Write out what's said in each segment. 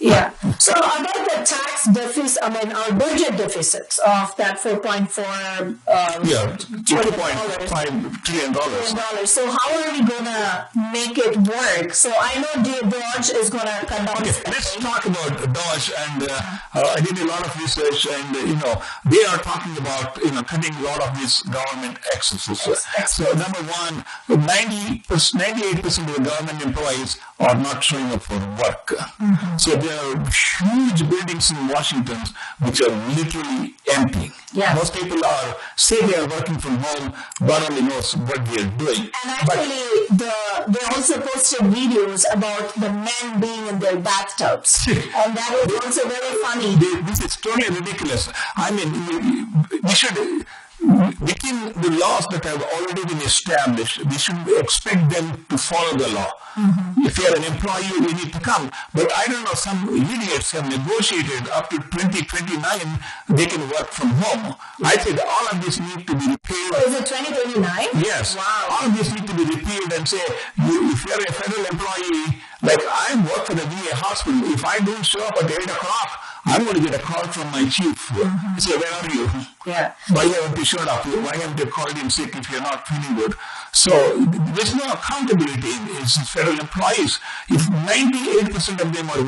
Yeah. So about the tax deficit, our budget deficits of that 4.4 $2.5 trillion. So how are we going to make it work? So I know DOGE is going to cut down. Okay, let's talk about DOGE, and I did a lot of research, and they are talking about cutting a lot of these government excesses. So number one, 98% of the government employees are not showing up for work. So there are huge buildings in Washington which are literally empty. Yeah. Most people say they are working from home, God only knows what they are doing. And actually, they also posted videos about the men being in their bathtubs. And that was also very funny. This is totally ridiculous. I mean, we should, within the laws that have already been established, we should expect them to follow the law. If you are an employee, you need to come. But I don't know, some idiots have negotiated up to 2029, they can work from home. I said all of this need to be repealed. So is it 2029? Yes. Wow. All of this need to be repealed and say, if you are a federal employee, like I work for the VA hospital, if I don't show up at 8 o'clock, I'm going to get a call from my chief. Say, where are you? Yeah. Why haven't you showed up? Why haven't you called in sick if you're not feeling good? So there's no accountability in these federal employees. If 98% of them are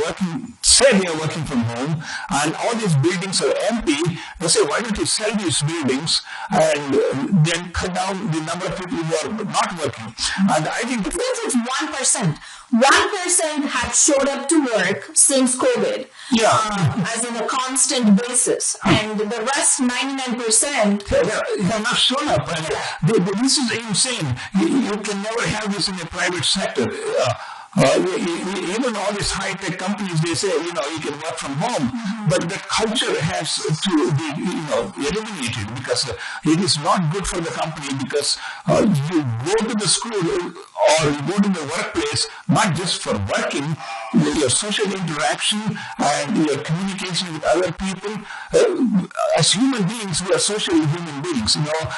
say they are working from home, and all these buildings are empty, they say, why don't you sell these buildings and then cut down the number of people who are not working? And I think it means it's 1%. 1% have showed up to work since COVID, as in a constant basis, and the rest 99% they're not shown up. And this is insane. You can never have this in the private sector. Even all these high-tech companies, they say, you can work from home, but the culture has to be, eliminated, because it is not good for the company, because you go to the school or you go to the workplace, not just for working, your social interaction and your communication with other people. As human beings, we are social human beings.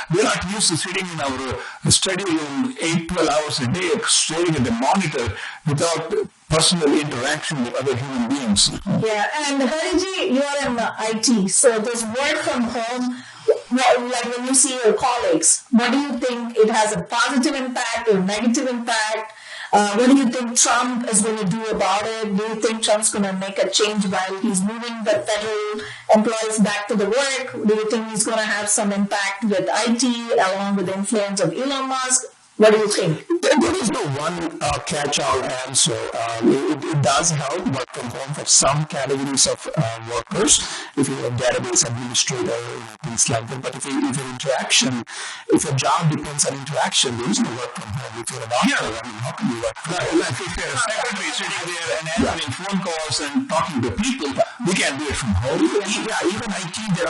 We're not used to sitting in our study room 8-12 hours a day, staring at the monitor without personal interaction with other human beings. Yeah, and Hariji, you are in IT, so this work from home, like when you see your colleagues, what do you think it has a positive impact or negative impact? What do you think Trump is going to do about it? Do you think Trump's going to make a change while he's moving the federal employees back to the work? Do you think he's going to have some impact with IT along with the influence of Elon Musk? What do you think? There is no one catch-all answer. It does help work from home for some categories of workers. If you're a database administrator, things like that. But if your job depends on interaction, there is no work from home. If you're a doctor, how can you work from home? Like if you're a secretary sitting there and answering phone calls and talking to people, we can do it from home. Yeah, even IT, there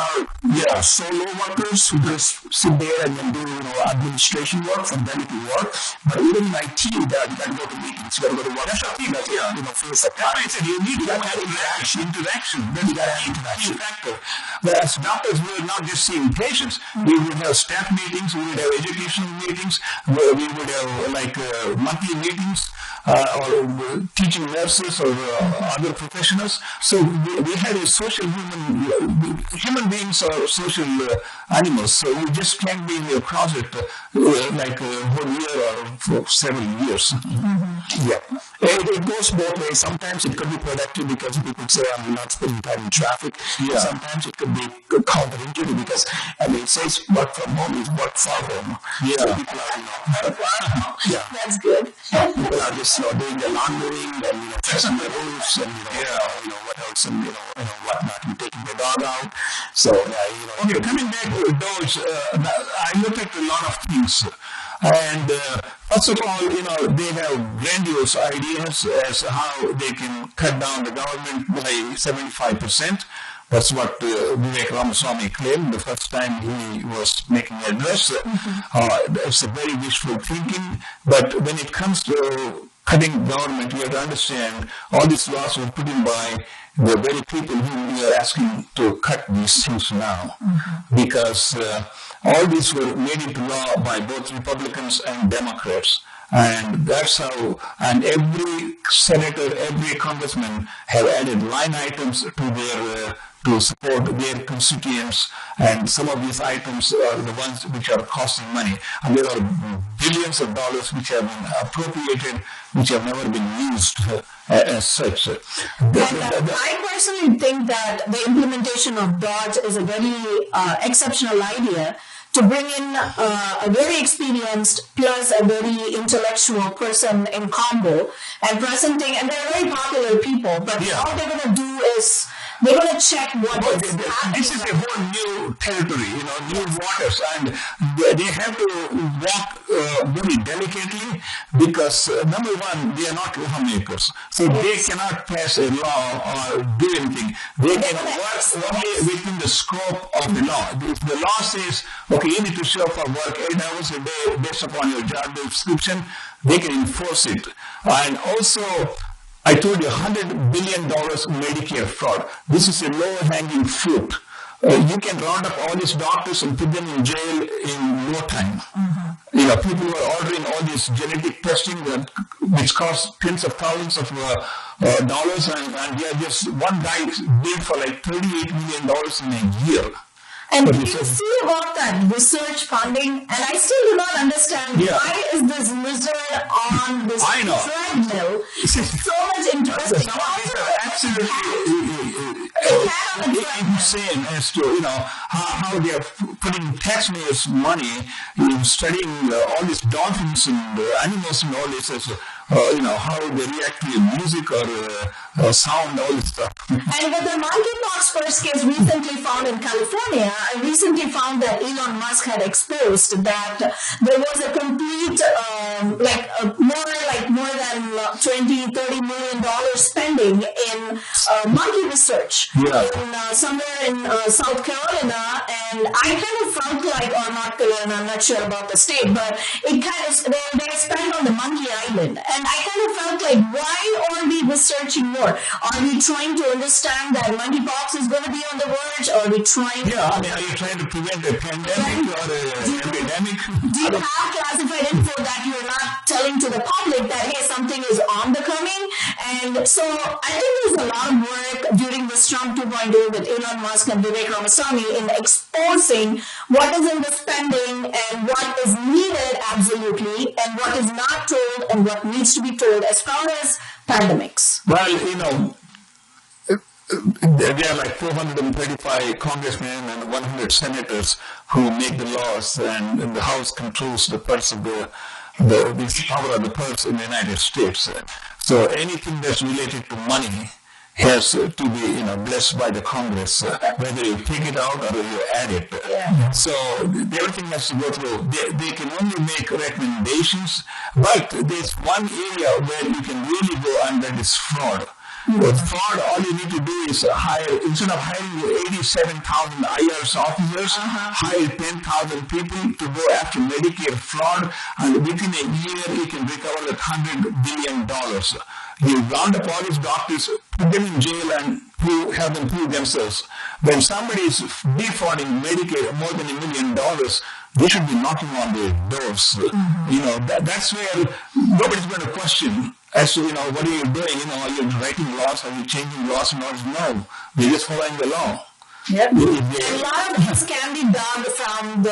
are solo workers who just sit there and then do administration work. From them it will work. But even in IT, you got to go to meetings, you got to go to workshops, you got to face the client. You need to have interaction. Then you got to have interaction factor. Whereas doctors, we are not just seeing patients. We would have staff meetings, we would have educational meetings, we would have monthly meetings, or teaching nurses or other professionals. So we had a social human beings are social animals. So you just can't be in your closet like a whole year or for several years. Yeah. It goes both ways. Sometimes it could be productive because people say, I'm not spending time in traffic. Yeah. Sometimes it could be counterintuitive because, it says work from home is work for home. Yeah. So people are, That's good. People are just doing the lawn mowing and fixing the roofs and what else and whatnot, and taking the dog out. So Okay, coming back to DOGE, I looked at a lot of things. And first of all, they have grandiose ideas as how they can cut down the government by 75%. That's what Vivek Ramaswamy claimed the first time he was making an address. It's a very wishful thinking. But when it comes to cutting government, you have to understand all these laws were put in by the very people whom we are asking to cut these things now. Because all these were made into law by both Republicans and Democrats. And that's how, and every senator, every congressman have added line items to their to support their constituents, and some of these items are the ones which are costing money, and there are billions of dollars which have been appropriated, which have never been used as such. I personally think that the implementation of DOGE is a very exceptional idea to bring in a very experienced plus a very intellectual person in combo and presenting, and they're very popular people, but all they're going to do is they're going to check what is happening. This is a whole new territory, new waters, and they have to walk very delicately because, number one, they are not lawmakers. So they cannot pass a law or do anything. They can work only within the scope of the law. If the law says, okay, you need to show up for work 8 hours a day based upon your job description, they can enforce it. And also, I told you $100 billion Medicare fraud. This is a low-hanging fruit. You can round up all these doctors and put them in jail in no time. People who are ordering all this genetic testing which costs tens of thousands of dollars, and just one guy billed for like $38 million in a year. And you see about that research funding, and I still do not understand why is this lizard on this treadmill so much interesting. Absolutely insane as to how they are putting taxpayers' money in studying all these dolphins and animals and all this, as how they react to music or sound, all this stuff. And with the monkeypox first case recently found in California, I recently found that Elon Musk had exposed that there was a complete, more than $20-30 million spending in monkey research somewhere in South Carolina, and I kind of felt like, or North Carolina, I'm not sure about the state, but it kind of, they spent on the monkey island, and I kind of felt like, why are we researching more? Are we trying to understand that monkeypox is going to be on the verge, or are we trying are you trying to prevent a pandemic or an epidemic? Do you have classified info that you're not telling to the public that, hey, something is on the coming? And so I think there's a lot of work during this Trump 2.0 with Elon Musk and Vivek Ramaswamy in exposing what is in the spending and what is needed absolutely, and what is not told and what needs to be told as far as pandemics. Well, there are like 435 congressmen and 100 senators who make the laws, and the House controls the purse of the power of the purse in the United States. So anything that's related to money has to be, blessed by the Congress, whether you take it out or you add it. So everything has to go through. They can only make recommendations, but there's one area where you can really go, and that is fraud. With fraud, all you need to do is hire, instead of hiring 87,000 IRS officers, hire 10,000 people to go after Medicare fraud, and within a year you can recover that $100 billion. You round up all these doctors, put them in jail, and have them prove themselves. When somebody is defrauding Medicare more than $1 million, they should be knocking on their doors. That's where nobody's going to question as to, what are you doing? Are you writing laws? Are you changing laws and laws? No, they're just following the law. Yep. And a lot of things can be done from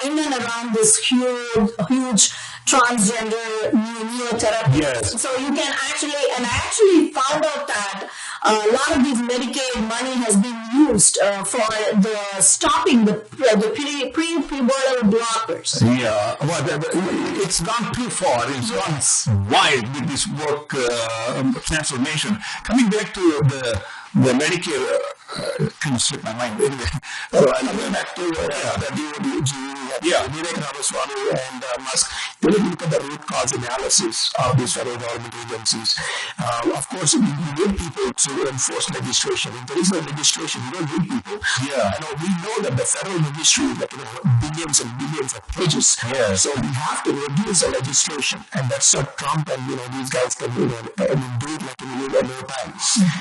in and around this huge transgender neurotherapy. Yes. So you can actually, and I actually found out that a lot of this Medicaid money has been used for the stopping the prepubertal blockers. Yeah, well, it's gone too far. It's gone wide with this work transformation. Coming back to the Medicare, can slip my mind. Anyway, coming back to the DOGE, Vivek Ramaswamy and Musk, they will look at the root cause analysis of these federal government agencies. Of course, we need people to enforce legislation. If there is no legislation, we don't need people. We know that the federal ministry is like billions and billions of pages. So we have to reduce the legislation, and that's what Trump and these guys can do it like in no time.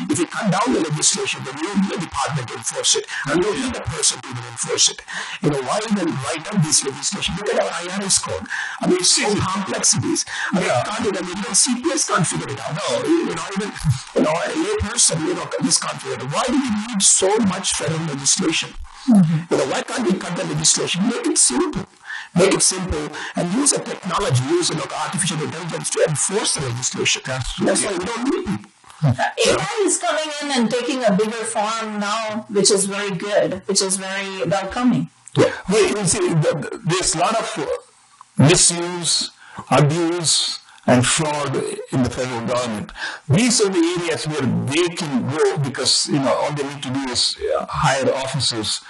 If you cut down the legislation, then you need a department to enforce it, and you need a person to even enforce it. Why even write up this legislation. Look at our IRS code. I mean, it's so complex it is. I mean, even CPS can't figure it out. No, even a lay person, just can't figure it out. Why do we need so much federal legislation? Why can't we cut the legislation? Make it simple. Make it simple and use a technology, use artificial intelligence to enforce the legislation. That's why we don't need people. AI is coming in and taking a bigger form now, which is very good, which is very welcoming. Yeah. Well, you see, there's a lot of misuse, abuse, and fraud in the federal government. These are the areas where they can go because, all they need to do is hire officers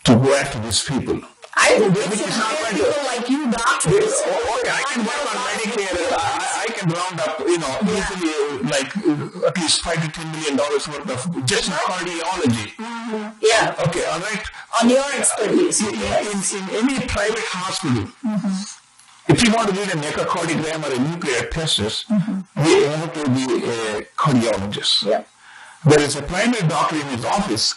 to go after these people. I think they should hire people like you, doctors. I can work on Medicare. I can round up, easily like at least $5 to $10 million worth of just in cardiology. Yeah. Okay, all right. On your expertise. In any private hospital, if you want to read a echocardiogram or a nuclear testis, you have to be a cardiologist. Yeah. Whereas a primary doctor in his office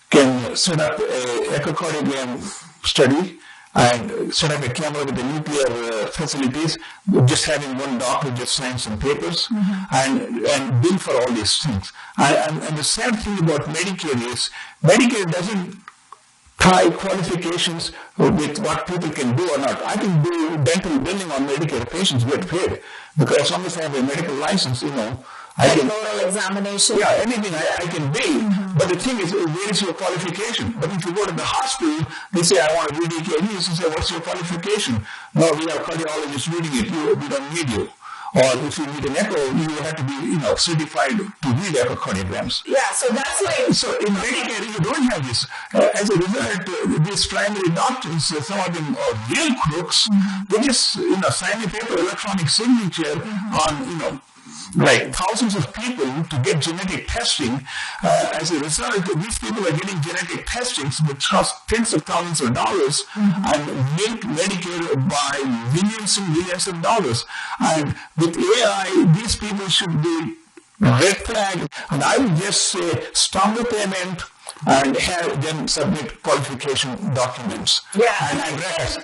can set up a echocardiogram study and set up a camera with the nuclear facilities, just having one doctor just sign some papers and bill for all these things. And the sad thing about Medicare is Medicare doesn't tie qualifications with what people can do or not. I can do dental billing on Medicare patients, get paid, because as long as I have a medical license, I can oral examination. Yeah, anything I can bill. But the thing is, where is your qualification? But if you go to the hospital, they say, I want to read EKGs. You say, what's your qualification? No, we have cardiologists reading it. We don't need you. Or if you need an echo, you have to be, certified to read echocardiograms. Yeah, so that's why. So in Medicare, you don't have this. As a result, these primary doctors, some of them are real crooks. They just, sign a paper, electronic signature on, like thousands of people to get genetic testing. As a result, these people are getting genetic testings which cost tens of thousands of dollars and milk Medicare by millions and millions of dollars. And with AI, these people should be red flag. And I would just say, stop the payment and have them submit qualification documents. Yeah. And records.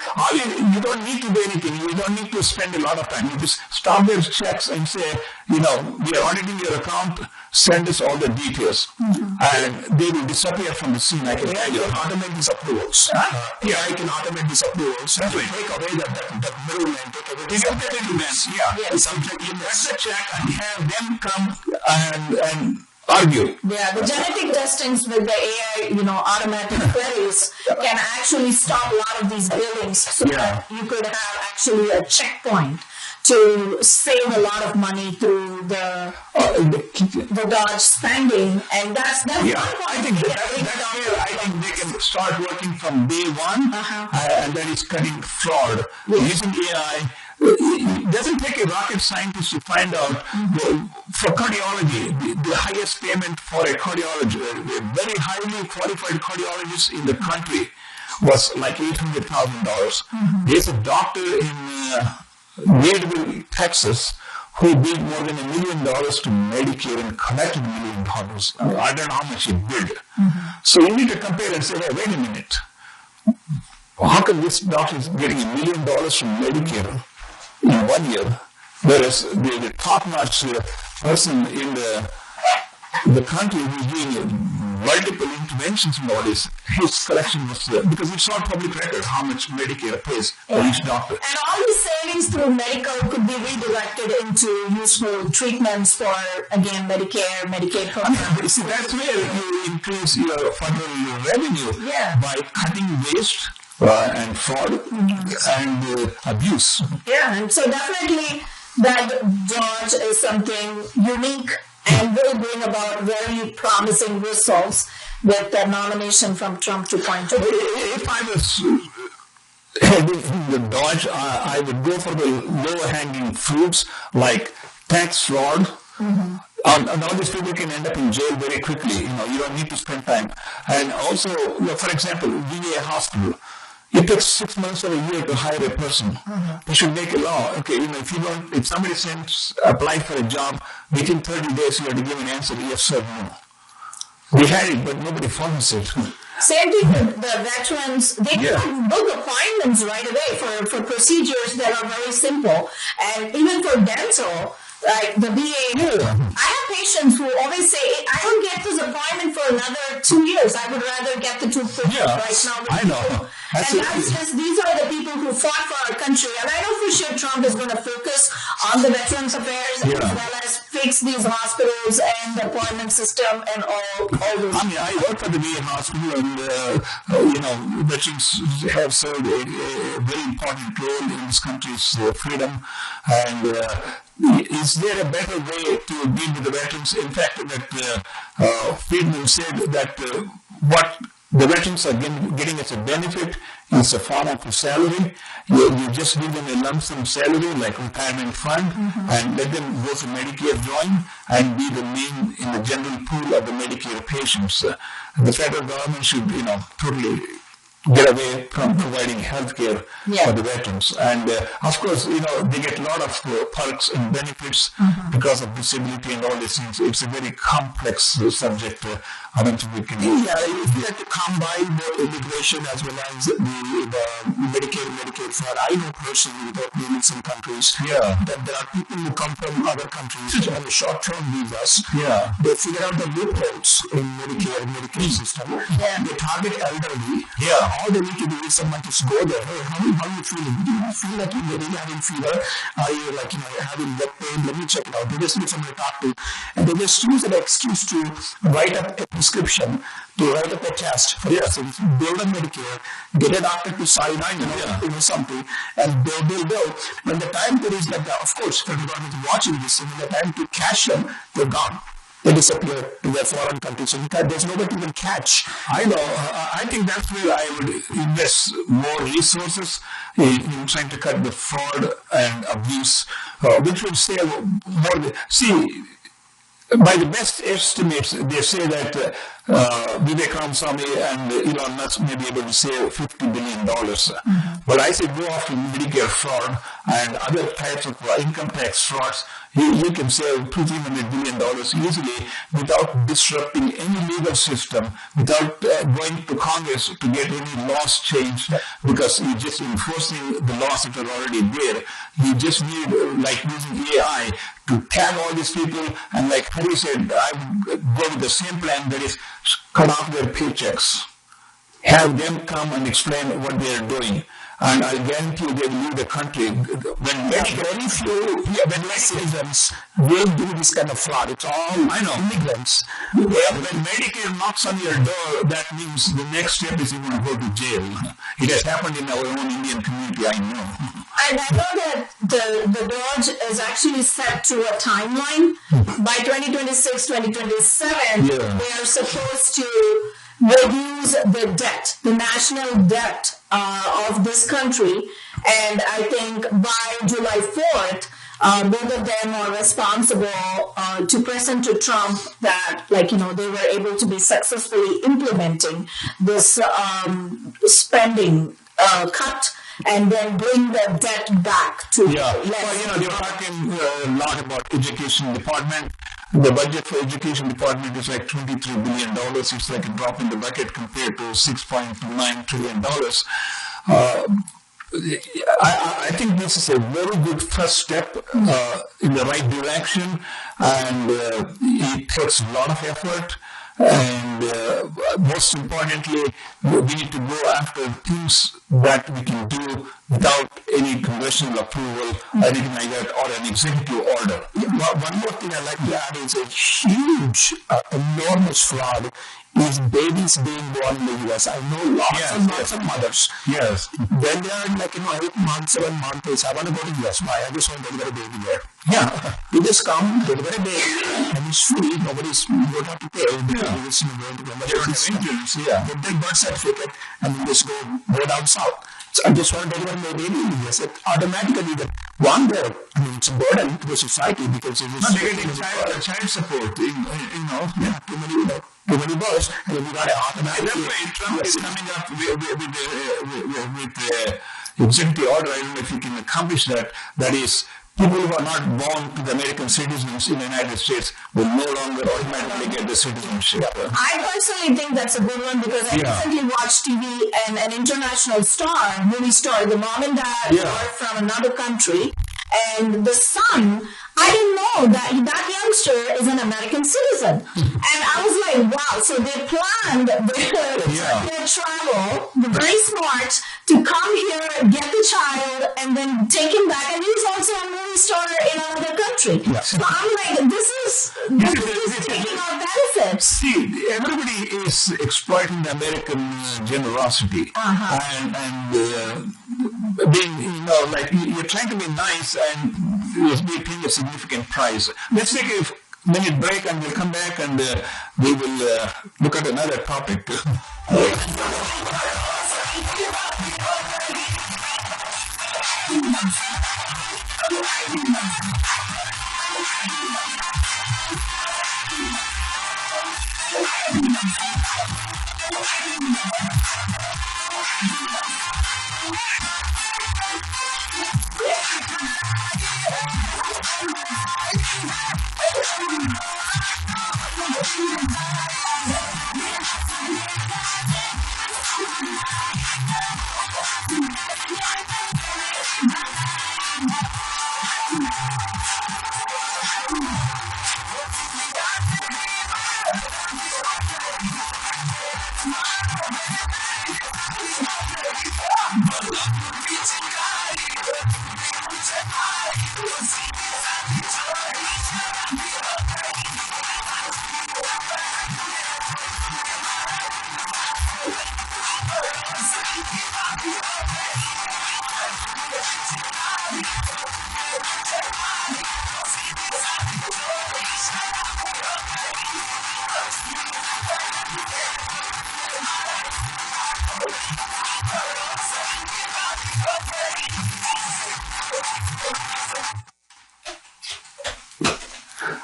You don't need to do anything. You don't need to spend a lot of time. You just stop their checks and say, we are auditing your account, send us all the details. And they will disappear from the scene. I can tell you. Automate these approvals. I can automate these approvals. Take away that middleman. Take away the middleman. That's the check and have them come and argue. Yeah, the genetic testings with the AI, automatic queries can actually stop a lot of these billings so that you could have actually a checkpoint to save a lot of money through the DOGE spending, and that's one point. I think they can start working from day one, and that is cutting fraud using AI. It doesn't take a rocket scientist to find out. For cardiology, the highest payment for a cardiologist, a very highly qualified cardiologist in the country, was like $800,000. There's a doctor in Wadeville, Texas, who billed more than $1 million to Medicare and collected $1 million. I don't know how much he billed. So you need to compare and say, hey, wait a minute. How come this doctor is getting $1 million from Medicare in 1 year, whereas the top-notch person in the country who's doing multiple interventions and all this, his collection was because it's not public record how much Medicare pays for each doctor. And all these savings through medical could be redirected into useful treatments for, again, Medicare, Medicaid programs. See, that's where you increase your federal revenue by cutting waste and fraud and abuse. Yeah, and so definitely that DOGE is something unique and will bring about very promising results with the nomination from Trump 2.2. If I was heading the DOGE, I would go for the low-hanging fruits like tax fraud. And all these people can end up in jail very quickly. You don't need to spend time. And also, for example, VA hospital. It takes 6 months or a year to hire a person. They should make a law. Okay, if somebody apply for a job, within 30 days you have to give an answer, yes, sir, no. We had it, but nobody follows it. Same thing with the veterans. They can book appointments right away for procedures that are very simple. And even for dental, like the VA, I have patients who always say, I don't get this appointment for another 2 years. I would rather get the tooth pulled right now. I know. And that's just, these are the people who fought for our country. And I know for sure Trump is going to focus on the Veterans Affairs as well as fix these hospitals and the appointment system and all those. I mean, I work for the VA hospital, and veterans have served a very important role in this country's freedom. And is there a better way to deal with the veterans? In fact, that Friedman said that what the veterans are getting as a benefit is a form of a salary. You just give them a lump sum salary like retirement fund, and let them go for Medicare drawing and be the name in the general pool of the Medicare patients. The federal government should, totally get away from providing health care for the veterans. And of course, they get a lot of perks and benefits because of disability and all these things. It's a very complex subject. I don't think we can... if you have to combine the immigration as well as the Medicare and Medicaid fraud, I know personally, without naming some countries, that there are people who come from other countries on the short-term visas. They figure out the loopholes in Medicare and Medicaid system. They target elderly. All they need to do is someone just go there. Hey, how are you feeling? Do you feel like you're really having fever? Are you having neck pain? Let me check it out. They just need someone to talk to. And they just use that excuse to write up a prescription, to write up a test for persons, build a Medicare, get a doctor to sign on, something, and build. When the time there is of course, federal government is watching this, and when the time to catch them, they're gone. They disappear to their foreign countries. So there's nobody to even catch. I know. I think that's where I would invest more resources in trying to cut the fraud and abuse, which would save more. See, by the best estimates, they say that Vivek Ramaswamy and Elon Musk may be able to save $50 billion. But I say go after Medicare fraud and other types of income tax frauds. You can save $200-300 billion easily without disrupting any legal system, without going to Congress to get any laws changed, because you're just enforcing the laws that are already there. You just need, like using AI, to tag all these people, and like Hari said, I would go with the same plan, that is, cut off their paychecks. Have them come and explain what they are doing. And I guarantee you they will leave the country. When very few citizens will do this kind of fraud. It's all immigrants. When Medicare knocks on your door, that means the next step is you're going to go to jail. It has happened in our own Indian community, I know. And I know that the DOGE is actually set to a timeline. By 2026, 2027, they are supposed to reduce the debt, the national debt of this country. And I think by July 4th, both of them are responsible to present to Trump that, they were able to be successfully implementing this spending cut and then bring the debt back to less. Well, you're talking a lot about education department. The budget for education department is like $23 billion. It's like a drop in the bucket compared to $6.9 trillion. I think this is a very good first step in the right direction, and it takes a lot of effort. And most importantly, we need to go after things that we can do without any congressional approval or anything like that, or an executive order. One more thing I'd like to add is a huge, enormous fraud is babies being born in the U.S. I know lots of mothers. When they are in 8 months, 7 months, they say, I want to go to the U.S. Why? I just want to deliver a baby there. They just come, deliver a baby, and it's free. You don't have to pay. Get their birth certificate, and you just go down south. So I just want to deliver my baby in the U.S. It automatically, it's a burden to the society because it is... They're getting child support, too many births, and then you got to automatically... That's why Trump is coming up with the executive order. I don't know if he can accomplish that. That is, people who are not born to the American citizens in the United States will no longer automatically get the citizenship. I personally think that's a good one because I recently watched TV and an international star, movie star, the mom and dad were from another country, and the son, I didn't know that youngster is an American citizen. And I was like, wow, so they planned their travel, very smart, to come here, get the child, and then take him back. And he's also a movie star in another country. So I'm like, this is taking our benefits. See, everybody is exploiting the American generosity. And being, like, you're trying to be nice and you're paying a significant price. Let's take a minute break and we'll come back and we will look at another topic.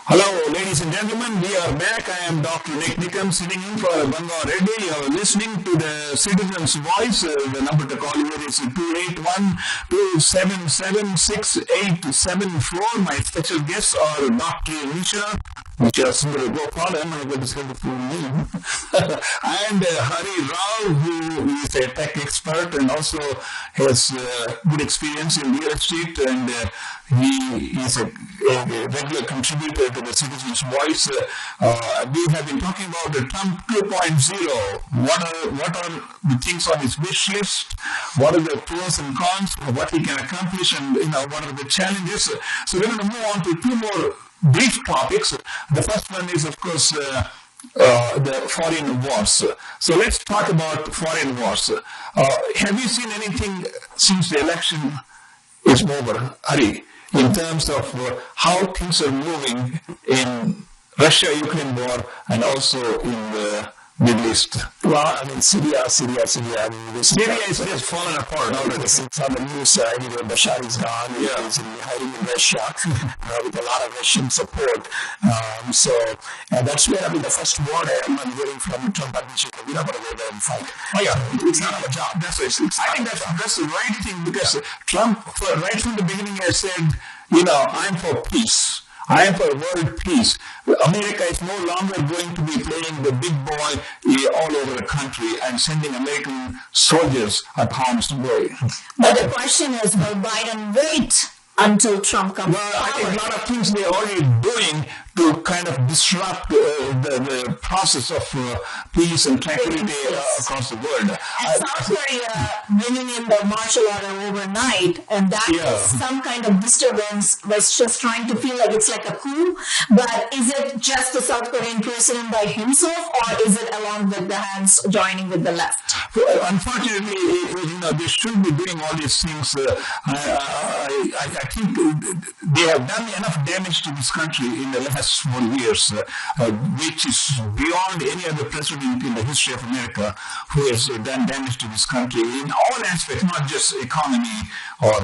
Hello, ladies and gentlemen. We are back. I am Dr. NIK NIKAM sitting in for Bangawa Reddy. You are listening to the Citizen's Voice. The number to call here is 281-277-6874. My special guests are Dr. Nisha Sundar Gopal, I'm going to say the full name, and Hari Rao, who is a tech expert and also has good experience in real estate, and he is a regular contributor to the Citizen's Voice. We have been talking about the Trump 2.0. What are the things on his wish list? What are the pros and cons? What he can accomplish, and what are the challenges? So we're going to move on to two more brief topics. The first one is, of course, the foreign wars. So let's talk about foreign wars. Have you seen anything since the election is over, Hari, in terms of how things are moving in Russia-Ukraine war and also in the Middle East? Well, I mean, Syria. I mean, Syria is just falling apart already. It's on the news. Bashar is gone. He's hiding in Russia with a lot of Russian support. And that's where, the first word I'm hearing from Trump administration, we're not going to go there and fight. It's not our job. I think that's the right thing, because Trump, right from the beginning, has said, I'm for peace. I am for world peace. America is no longer going to be playing the big boy all over the country and sending American soldiers at harm's way. But the question is, will Biden wait until Trump comes? Well, I think a lot of things they're already doing to kind of disrupt the process of peace and tranquility across the world. And South Korea bringing in the martial order overnight, and that is some kind of disturbance, was just trying to feel like it's like a coup. But is it just the South Korean president by himself, or is it along with the hands joining with the left? Unfortunately, they shouldn't be doing all these things. I think they have done enough damage to this country in the last 4 years, which is beyond any other president in the history of America who has done damage to this country in all aspects, not just economy or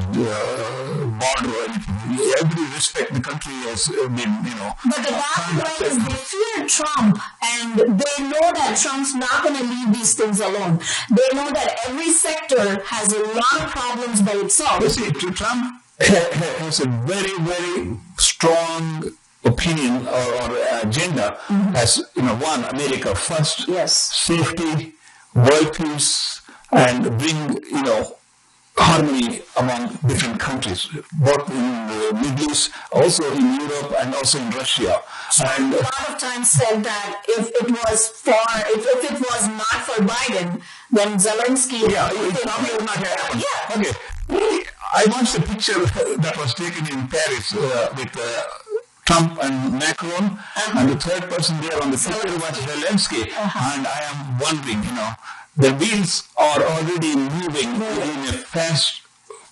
border or anything. Every respect, the country has been, But the bottom line is they fear Trump, and they know that Trump's not going to leave these things alone. They know that every sector has a lot of problems by itself. You see, Trump has a very, very strong opinion or agenda as, one, America first, Yes. safety, world peace, and bring, harmony among different countries, both in the Middle East, also in Europe, and also in Russia. And a lot of times said that if it was not for Biden, then Zelensky. Yeah, it probably would not have happened. Yeah. Okay. I watched a picture that was taken in Paris with Trump and Macron, and the third person there on the picture was Zelensky. And I am wondering, the wheels are already moving in a fast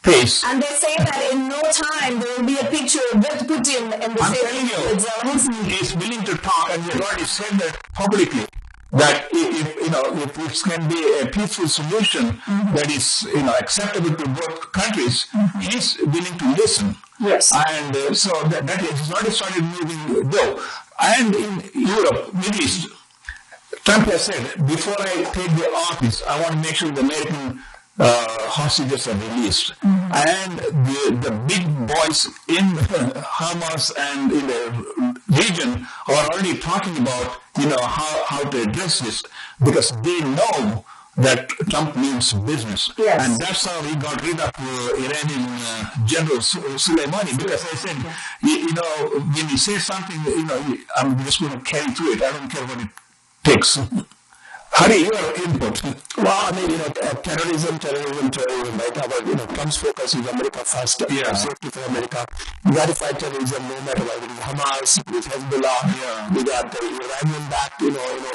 pace. And they say that in no time there will be a picture with Putin in the I'm same telling you, with Zelensky. he is willing to talk, and he has already said that publicly. That if it can be a peaceful solution that is acceptable to both countries, he's willing to listen. Yes. And so that has already started moving though. And in Europe, Middle East, Trump has said, before I take the office, I want to make sure the American hostages are released. And the big boys in Hamas and in the region are already talking about, how to address this, because they know that Trump means business. Yes. And that's how he got rid of Iranian General Soleimani, because I said, when he says something, I'm just going to carry through it. I don't care what it takes. Hari, your input. Well, I mean, terrorism, right? Our, Trump's focus is America first, safety for America. We got to fight terrorism no matter what. With Hamas, with Hezbollah, we got the Iranian-backed,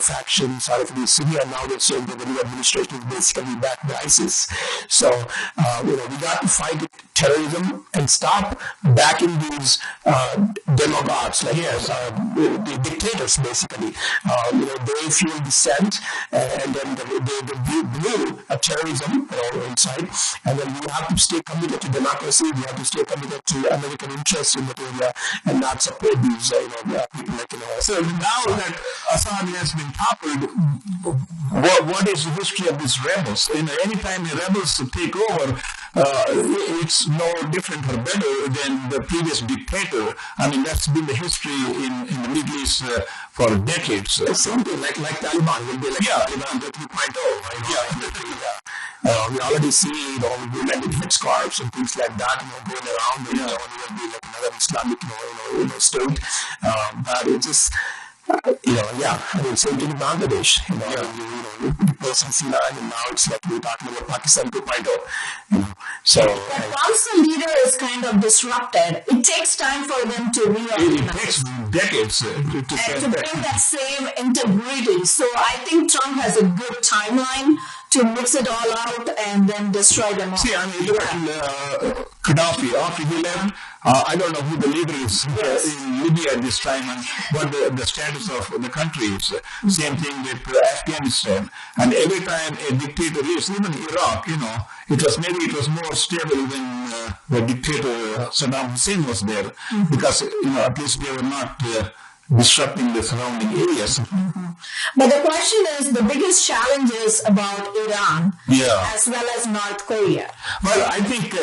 factions out of Syria. Now they're saying that the new administration is basically backed by ISIS. So, we got to fight terrorism and stop backing these demagogues, like the dictators, basically. They fuel dissent. And then they blew a terrorism inside. And then we have to stay committed to democracy. We have to stay committed to American interests in that area and not support these people like So now that Assad has been toppled, what is the history of these rebels? Anytime the rebels take over, it's no different or better than the previous dictator. I mean, that's been the history in the Middle East for decades. Something like Taliban will be like Taliban 2.0. We already see women in headscarves and things like that going around. It will be like another Islamic state. But it just same thing in Bangladesh. The person C9, and now it's like we're talking about Pakistan 2.0. So once the leader is kind of disrupted, it takes time for them to reorganize. It takes decades to bring that same integrity. So I think Trump has a good timeline to mix it all out and then destroy them all. See, I mean, look at Gaddafi. After he left, I don't know who the leader is in Libya at this time and what the status of the country is. Same thing with Afghanistan. And every time a dictator leaves, even Iraq, it was more stable when the dictator Saddam Hussein was there, because, at least they were not disrupting the surrounding areas. But the question is, the biggest challenge is about Iran as well as North Korea. Well, I think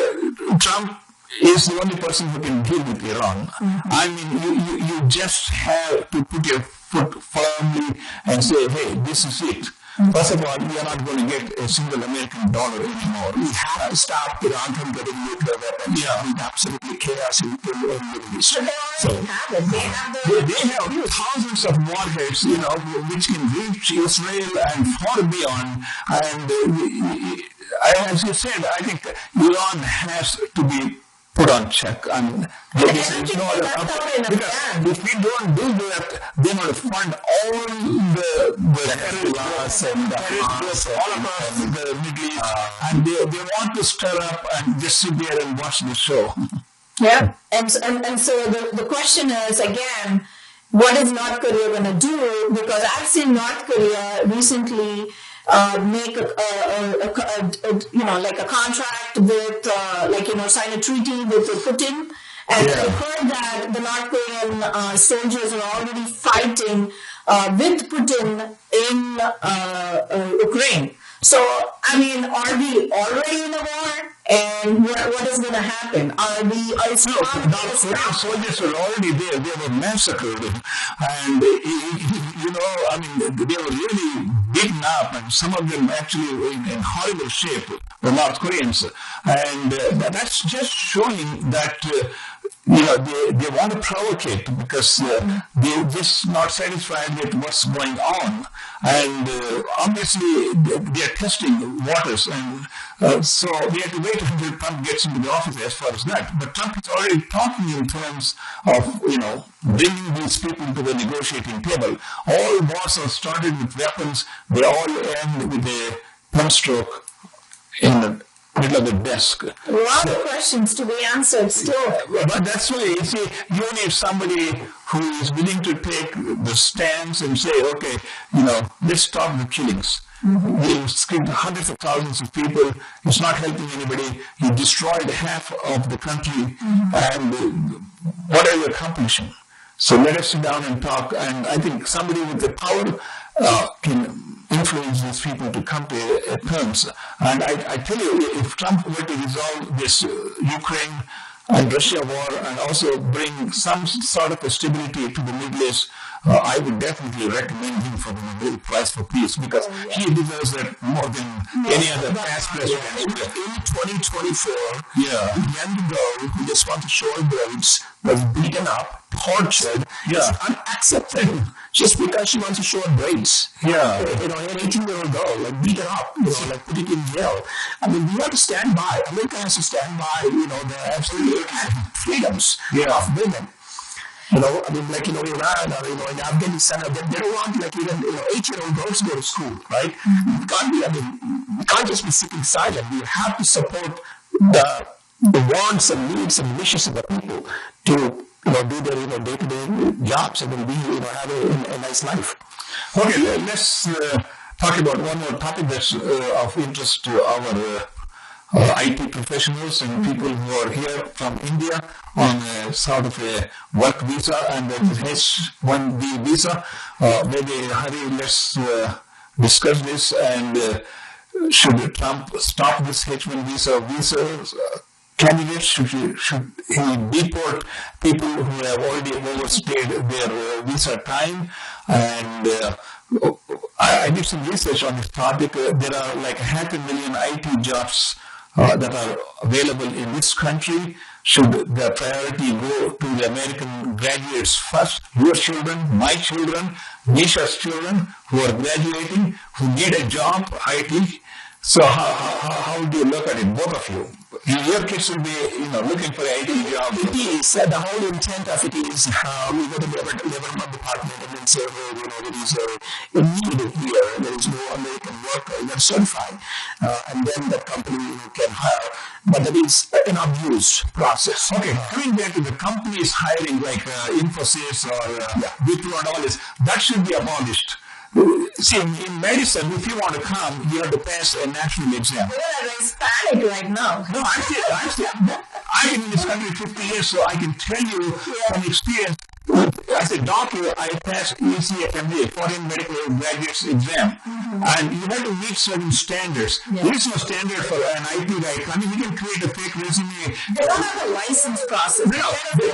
Trump is the only person who can deal with Iran. I mean, you just have to put your foot firmly and say, hey, this is it. First of all, we are not going to get a single American dollar anymore. We have to stop Iran from getting nuclear weapons. With absolutely chaos in the Middle East. But they already have it. They have thousands of warheads, which can reach Israel and far beyond. And as you said, I think Iran has to be put on check. I mean, because if we don't do that, they're going to fund all the terrorists and all across the Middle East, and they want to stir up and just sit there and watch the show. Yeah, and so the question is, again, what is North Korea going to do? Because I've seen North Korea recently make a contract with sign a treaty with Putin, and I've heard that the North Korean soldiers are already fighting with Putin in Ukraine. So, I mean, are we already in a war? And what is going to happen? Korean soldiers were already there. They were massacred, and I mean, they were really beaten up, and some of them actually were in horrible shape. The North Koreans, and that's just showing that. They want to provocate because they're just not satisfied with what's going on. And obviously, they are testing waters. And so we have to wait until Trump gets into the office as far as that. But Trump is already talking in terms of, bringing these people to the negotiating table. All wars are started with weapons. They all end with a pen stroke in the middle of the desk. A lot of questions to be answered still. But that's why, you see, you need somebody who is willing to take the stance and say, okay, let's stop the killings. He's killed hundreds of thousands of people. He's not helping anybody. He destroyed half of the country. And what are you accomplishing? So let us sit down and talk. And I think somebody with the power can influence these people to come to terms. And I tell you, if Trump were to resolve this Ukraine and Russia war and also bring some sort of a stability to the Middle East, I would definitely recommend him for the Nobel Prize for Peace because he deserves that more than any other past president. In 2024, young girl who just wants to show her breasts was beaten up, tortured, is unaccepted just because she wants to show her braids. An 18-year-old girl, beaten up, put it in jail. I mean, we have to stand by. America has to stand by, the absolute freedoms of women. Iran or, in Afghanistan, they don't want, even, 8-year-old girls to go to school, right? We can't just be sitting silent. We have to support the wants and needs and wishes of the people to, do their, day-to-day jobs and then have a nice life. Okay, let's talk about one more topic that's of interest to our IT professionals and people who are here from India on a sort of a work visa and the H-1B visa. Maybe, Hari, let's discuss this, and should Trump stop this H-1 visa candidates? Should he deport people who have already overstayed their visa time? And I did some research on this topic. There are like 500,000 IT jobs that are available in this country. Should the priority go to the American graduates first? Your children, my children, Nisha's children who are graduating, who need a job, IT. So how do you look at it, both of you? Your kids will be, looking for an IT job. It is. The whole intent of it is we go to the labor department and then say, there is a need here. There is no American worker that's certified. And then that company can hire. But that is an abuse process. Okay, coming back to the companies hiring like Infosys or Wipro and all this, that should be abolished. See, in medicine, if you want to come, you have to pass a national exam. We're Hispanic right now. No, I've been in this country 50 years, so I can tell you from experience. As a doctor, I passed ECFMA, Foreign Medical Graduates Exam, and you have to meet certain standards. There is no standard for an IT guy. I mean, you can create a fake resume. They don't have a license process. No, every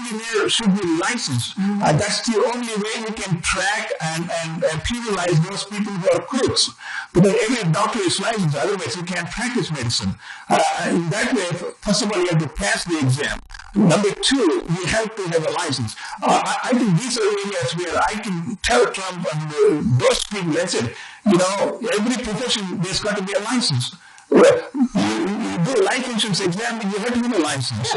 engineer should be licensed. And that's the only way we can track and penalize those people who are crooks. Because every doctor is licensed, otherwise you can't practice medicine. In that way, first of all, you have to pass the exam. Number two, you have to have a license. I think these are areas where I can tell Trump and those people, I said, every profession, there's got to be a license. You do a life insurance exam, you have to have a license.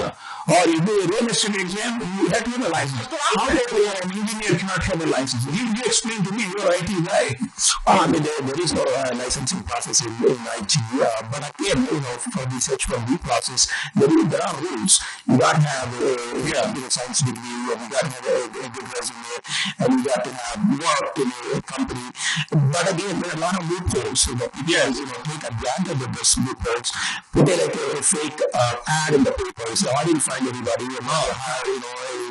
Or you do a real estate exam, you have to have a license. How do an engineer cannot have a license? You explain to me, you're an IT guy. There is no licensing process in IT. But again, for this H-1B process, there are rules. You got to have a science degree, and you got to have a good resume, and you got to have worked in a company. But again, there are a lot of loopholes. So that people take advantage of those loopholes. Put a fake ad in the paper. So I didn't find anybody.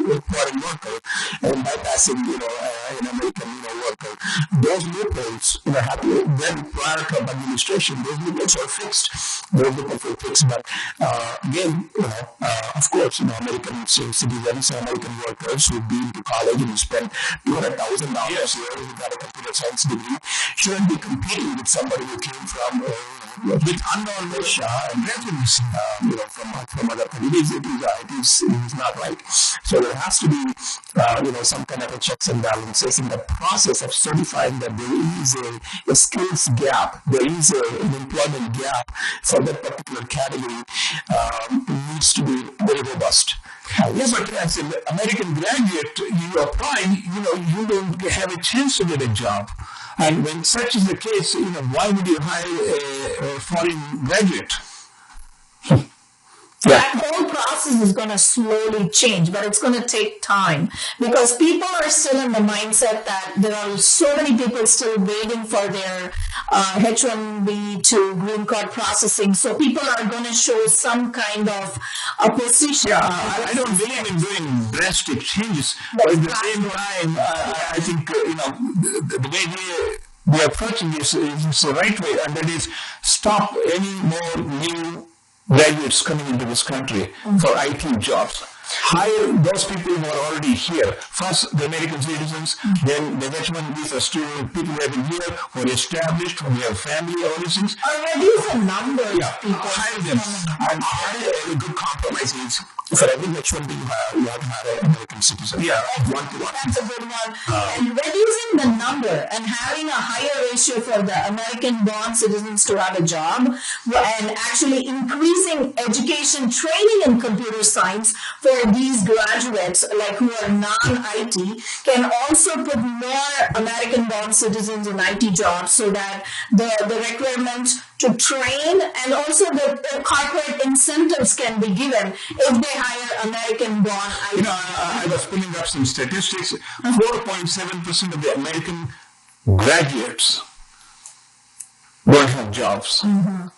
foreign worker and bypassing, an American, worker. Those loopholes, then prior Trump administration, those loopholes are fixed. Those loopholes are fixed. But again, of course, American citizens, American workers who've been to college and spent $200,000 here who got a computer science degree shouldn't be competing with somebody who came from with unknown resumes, from other countries. It is not right. So there has to be, some kind of a checks and balances in the process of certifying that there is a skills gap, there is an employment gap for that particular category. Needs to be very robust. Yes, but as an American graduate, you apply, you don't have a chance to get a job. And when such is the case, why would you hire a foreign graduate? That whole process is going to slowly change, but it's going to take time because people are still in the mindset that there are so many people still waiting for their H-1B to green card processing. So people are going to show some kind of opposition. Yeah, I don't believe in doing drastic changes, but at the same time, I think, the way we are approaching this is the right way, and that is stop any more new graduates coming into this country for IT jobs. Hire those people who are already here. First, the American citizens, then the H-1B visa student, people who have been here, who are established, who have family, all these things. Or reduce the number of people. Hire them. And a good compromise is for every H-1B you have to hire an American citizen. Yeah, that's a good one. And reducing the number and having a higher ratio for the American-born citizens to have a job and actually increasing education training in computer science for these graduates, like who are non-IT, can also put more American-born citizens in IT jobs so that the requirement to train and also the corporate incentives can be given if they hire American-born IT. I was pulling up some statistics. 4.7% of the American graduates don't have jobs.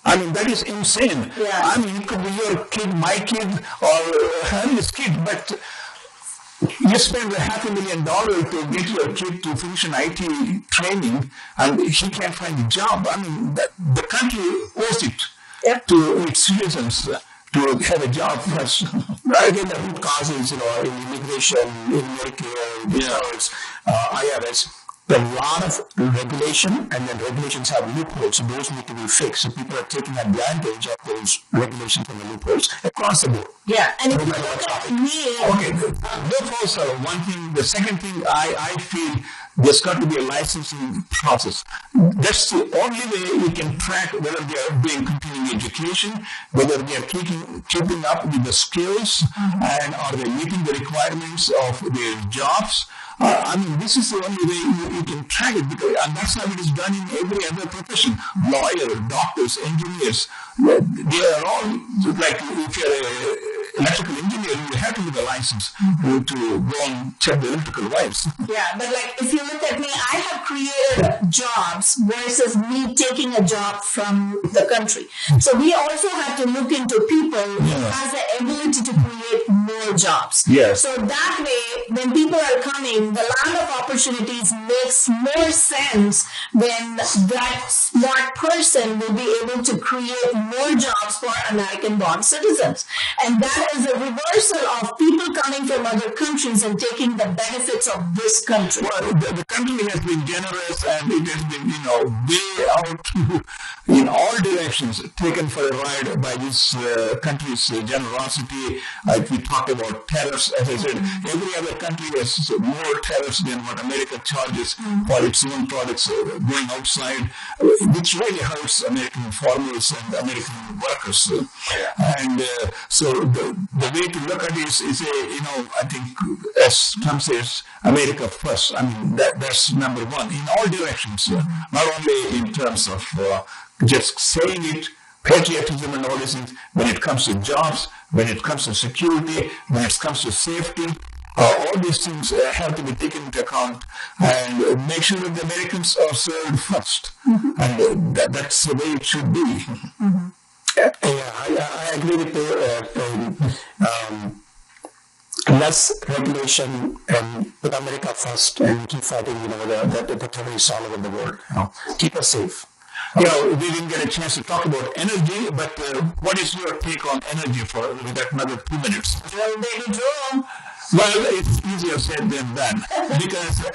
I mean, that is insane. Yeah. I mean, it could be your kid, my kid, or his kid, but you spend $500,000 to get your kid to finish an IT training, and he can't find a job. I mean, the country owes it to its citizens to have a job first. Again, the root causes, in immigration, in Medicare, insurance, IRS. A lot of regulation, and then regulations have loopholes, so those need to be fixed. So people are taking advantage of those regulations and the loopholes across the board. Yeah, and if No you matter what look at topic. me, Okay, loopholes are one thing. The second thing, I feel there's got to be a licensing process. That's the only way we can track whether they are doing continuing education, whether they are keeping up with the skills, and are they meeting the requirements of their jobs. I mean, this is the only way you can track it, because, and that's how it is done in every other profession. Lawyers, doctors, engineers, they are all, like if you're an electrical engineer, you have to get a license to go and check the electrical wires. yeah, but like if you look at me, I have created jobs versus me taking a job from the country. So we also have to look into people who has the ability to create more jobs. Yes. So that way, when people are coming, the land of opportunities makes more sense when that smart person will be able to create more jobs for American-born citizens. And that is a reversal of people coming from other countries and taking the benefits of this country. Well, the country has been generous, and it has been, way out in all directions, taken for a ride by this country's generosity. We talked about tariffs. As I said, every other country has more tariffs than what America charges for its own products going outside, which really hurts American farmers and American workers. And so the way to look at this is, I think, as Trump says, America first. I mean, that's number one in all directions, not only in terms of just saying it, patriotism and all these things. When it comes to jobs, when it comes to security, when it comes to safety, all these things have to be taken into account, and make sure that the Americans are served first. And that's the way it should be. Yeah, I agree with you. less regulation and put America first and keep fighting, the terrorists all over the world. Keep us safe. We didn't get a chance to talk about energy, but what is your take on energy for another 2 minutes? Well, baby, Jerome. Well, it's easier said than done because there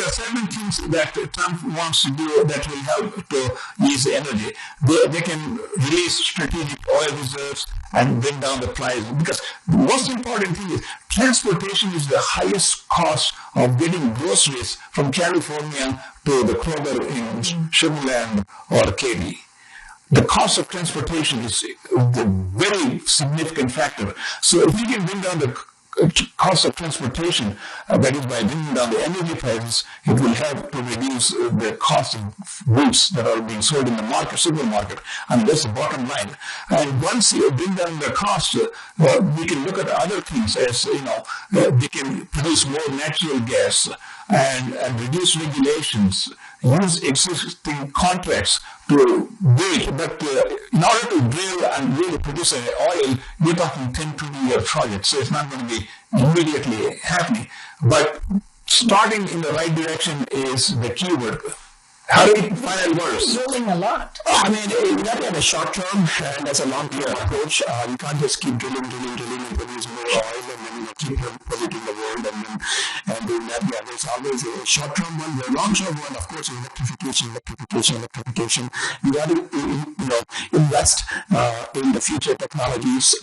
are certain things that Trump wants to do that will help to ease energy. They can release strategic oil reserves and bring down the price, because the most important thing is transportation is the highest cost of getting groceries from California to the Kroger in Sugar Land or Katy. The cost of transportation is a very significant factor. So if we can bring down the cost of transportation, that is by bringing down the energy prices, it will help to reduce the cost of goods that are being sold in the supermarket. And that's the bottom line. And once you bring down the cost, we can look at other things as, they can produce more natural gas and reduce regulations, use existing contracts to build. But in order to drill and really produce an oil, we're talking 10, 20-year projects. So it's not going to be immediately happening. But starting in the right direction is the key word. How do we find worse? Drilling a lot. You got to have a short term and as a long term approach. You can't just keep drilling and produce more oil and then keep polluting the world and doing that. Yeah, there's always a short term one. The long term one, of course, is electrification. You got to invest in the future technologies.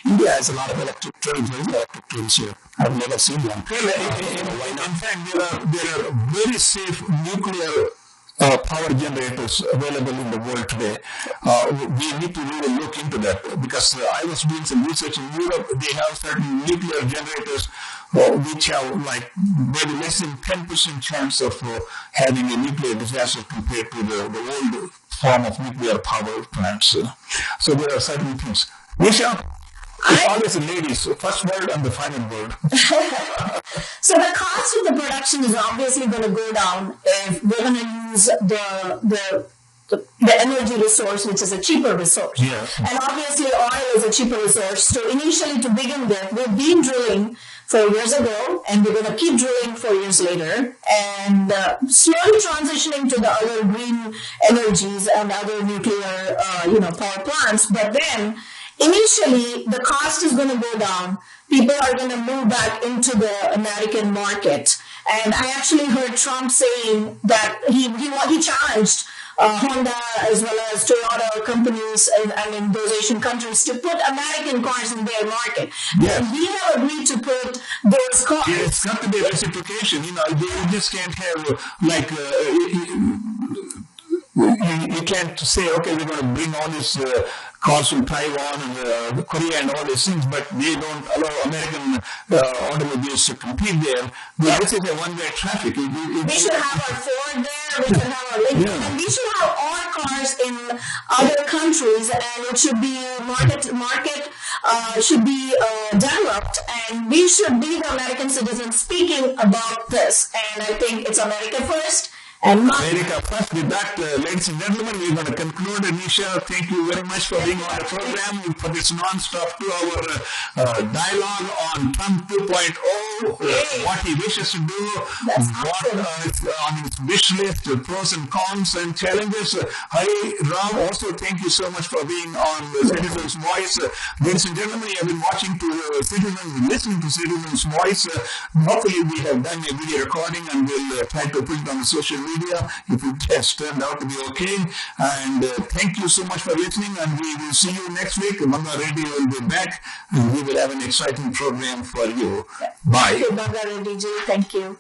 India has a lot of electric trains. There's electric trains here. I've never seen one. In fact, there are very safe nuclear power generators available in the world today. We need to really look into that, because I was doing some research in Europe. They have certain nuclear generators which have like maybe less than 10% chance of having a nuclear disaster compared to the old form of nuclear power plants. So there are certain things. Nisha, it's always the ladies, first word and the final word. So the cost of the production is obviously going to go down if we're going to use the energy resource, which is a cheaper resource. Yeah. And obviously oil is a cheaper resource. So initially, to begin with, we've been drilling 4 years ago, and we're going to keep drilling 4 years later, and slowly transitioning to the other green energies and other nuclear, power plants. But then, initially, the cost is going to go down. People are going to move back into the American market. And I actually heard Trump saying that he challenged Honda as well as Toyota companies in those Asian countries to put American cars in their market. Yes. And we have agreed to put those cars. Yeah, it's got to be reciprocation. You just can't have you can't say, okay, we're going to bring all these cars from Taiwan and Korea and all these things, but they don't allow American automobiles to compete there. But this is a one-way traffic. We should have our Ford there, we should have our Lincoln, and we should have all cars in other countries, and it should be market should be developed, and we should be the American citizens speaking about this. And I think it's America first. America first. With that, ladies and gentlemen, we're going to conclude. Anisha, thank you very much for being on the program, for this non-stop 2-hour dialogue on Trump 2.0, what he wishes to do, what on his wish list, pros and cons and challenges. Hi, Ram, also thank you so much for being on Citizen's Voice. Ladies and gentlemen, you have been watching listening to Citizen's Voice. Hopefully, we have done a video recording and we'll try to put it on the social media if it has turned out to be okay. And thank you so much for listening, and we will see you next week. Banga Radio will be back, and we will have an exciting program for you. Bye. Thank you, Banga Radio. Thank you.